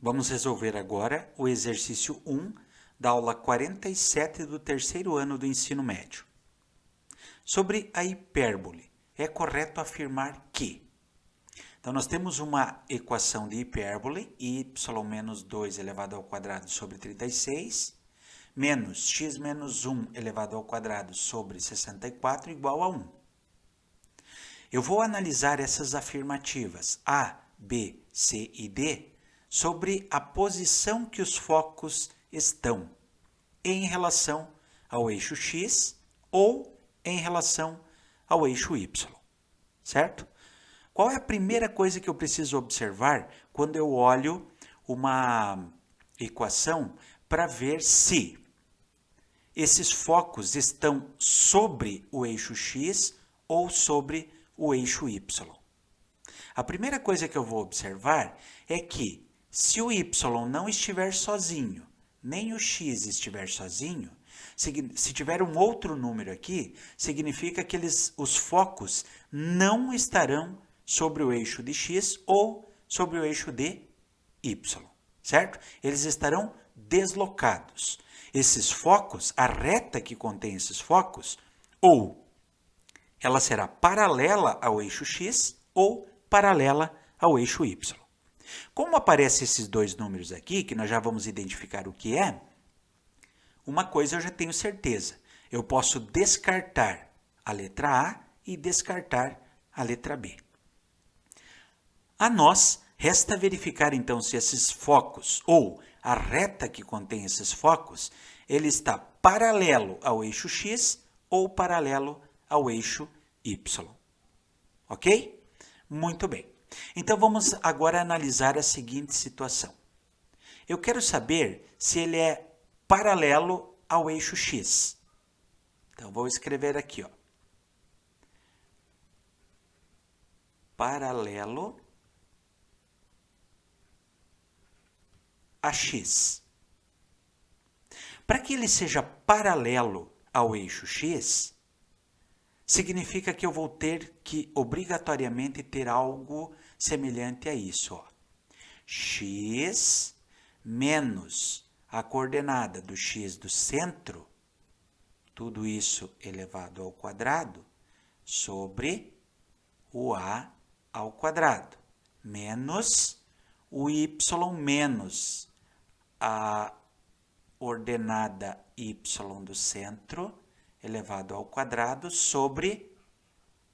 Vamos resolver agora o exercício 1 da aula 47 do terceiro ano do ensino médio. Sobre a hipérbole, é correto afirmar que... Então, nós temos uma equação de hipérbole, y menos 2 elevado ao quadrado sobre 36, menos x menos 1 elevado ao quadrado sobre 64 igual a 1. Eu vou analisar essas afirmativas A, B, C e D sobre a posição que os focos estão em relação ao eixo X ou em relação ao eixo Y, certo? Qual é a primeira coisa que eu preciso observar quando eu olho uma equação para ver se esses focos estão sobre o eixo X ou sobre o eixo Y? A primeira coisa que eu vou observar é que se o Y não estiver sozinho, nem o X estiver sozinho, se tiver um outro número aqui, significa que os focos não estarão sobre o eixo de X ou sobre o eixo de Y, certo? Eles estarão deslocados. Esses focos, a reta que contém esses focos, ou ela será paralela ao eixo X ou paralela ao eixo Y. Como aparecem esses dois números aqui, que nós já vamos identificar o que é, uma coisa eu já tenho certeza. Eu posso descartar a letra A e descartar a letra B. A nós, resta verificar então se esses focos, ou a reta que contém esses focos, ele está paralelo ao eixo X ou paralelo ao eixo Y. Ok? Muito bem. Então, vamos agora analisar a seguinte situação. Eu quero saber se ele é paralelo ao eixo X. Então, vou escrever aqui, ó. Paralelo a X. Para que ele seja paralelo ao eixo X, significa que eu vou ter que obrigatoriamente ter algo semelhante a isso, ó. X menos a coordenada do X do centro, tudo isso elevado ao quadrado, sobre o A ao quadrado, menos o Y menos a ordenada Y do centro, elevado ao quadrado, sobre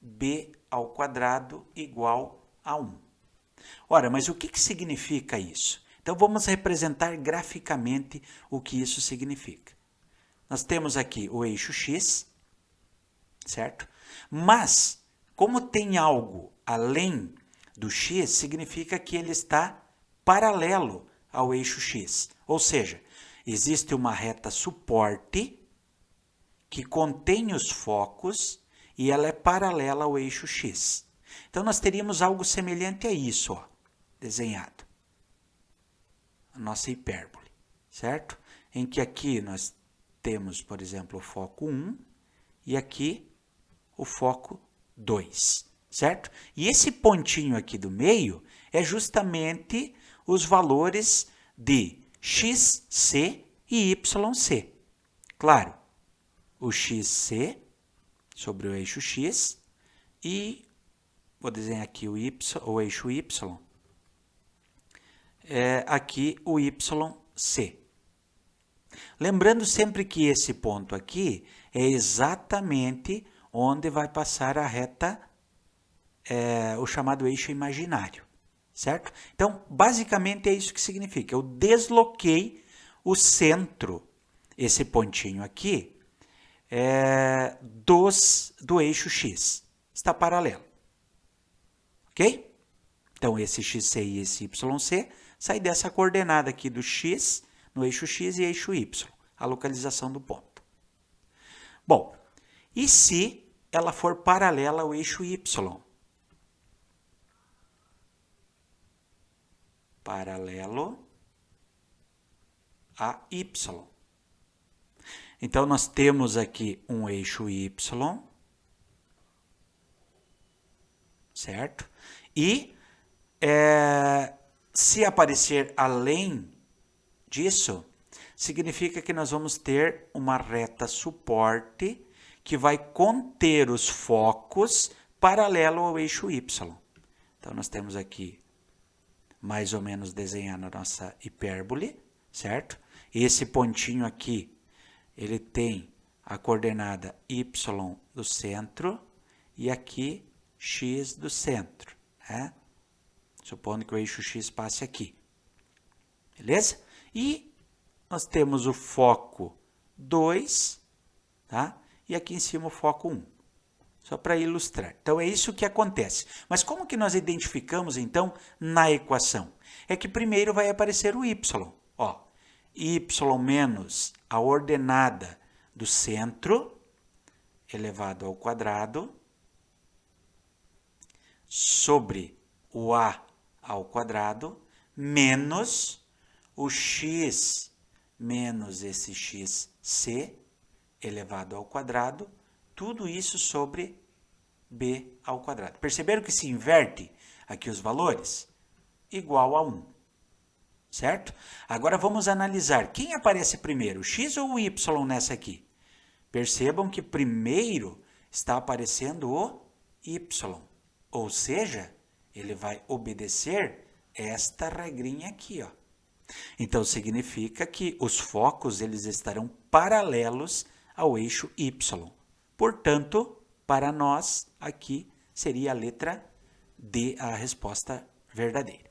B ao quadrado igual a 1. Ora, mas o que significa isso? Então, vamos representar graficamente o que isso significa. Nós temos aqui o eixo X, certo? Mas, como tem algo além do X, significa que ele está paralelo ao eixo X. Ou seja, existe uma reta suporte que contém os focos e ela é paralela ao eixo X. Então, nós teríamos algo semelhante a isso, ó, desenhado. A nossa hipérbole, certo? Em que aqui nós temos, por exemplo, o foco 1 e aqui o foco 2, certo? E esse pontinho aqui do meio é justamente os valores de XC e YC. Claro, o XC sobre o eixo X e vou desenhar aqui o eixo Y, aqui o YC. Lembrando sempre que esse ponto aqui é exatamente onde vai passar a reta, o chamado eixo imaginário, certo? Então, basicamente é isso que significa. Eu desloquei o centro, esse pontinho aqui, do eixo X. Está paralelo. Ok? Então, esse XC e esse YC sai dessa coordenada aqui do X, no eixo X e eixo Y, a localização do ponto. Bom, e se ela for paralela ao eixo Y? Paralelo a Y. Então, nós temos aqui um eixo Y, certo? E Se aparecer além disso, significa que nós vamos ter uma reta suporte que vai conter os focos paralelo ao eixo Y. Então, nós temos aqui mais ou menos desenhando a nossa hipérbole, certo? Esse pontinho aqui, ele tem a coordenada Y do centro e aqui X do centro, né? Supondo que o eixo X passe aqui. Beleza? E nós temos o foco 2, tá? E aqui em cima o foco 1. Só para ilustrar. Então, é isso que acontece. Mas como que nós identificamos, então, na equação? É que primeiro vai aparecer o y. Ó, y menos a ordenada do centro, elevado ao quadrado, sobre o a ao quadrado, menos o x menos esse xc, elevado ao quadrado, tudo isso sobre b ao quadrado. Perceberam que se inverte aqui os valores? Igual a 1, certo? Agora vamos analisar. Quem aparece primeiro, o x ou o y nessa aqui? Percebam que primeiro está aparecendo o y, ou seja, ele vai obedecer esta regrinha aqui, ó. Então, significa que os focos eles estarão paralelos ao eixo y. Portanto, para nós, aqui seria a letra D a resposta verdadeira.